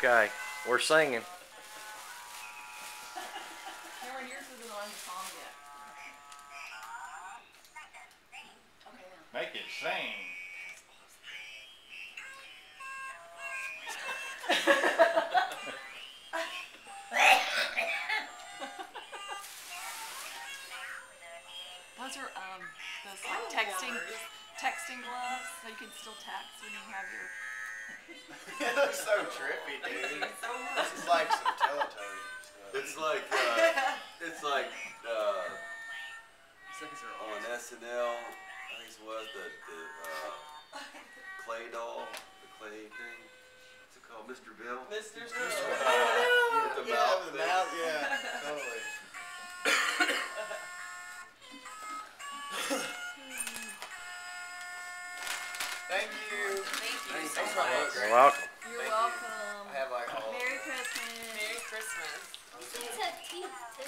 Okay, we're singing. Cameron, yours isn't on the song yet. Make it sing. Those are those like texting gloves, so you can still text when you have your. It looks so trippy, dude. This is like some Teletubby stuff. It's like on SNL, I think it was the clay doll, the clay thing. What's it called, Mr. Bill? Mr. With the mouth With the thing. mouth, yeah, totally. Thank you. Thank you Thanks so for my much. book. You're welcome. You're Thank you. welcome. I have like all. Merry Christmas. Merry Christmas. These things have teeth too.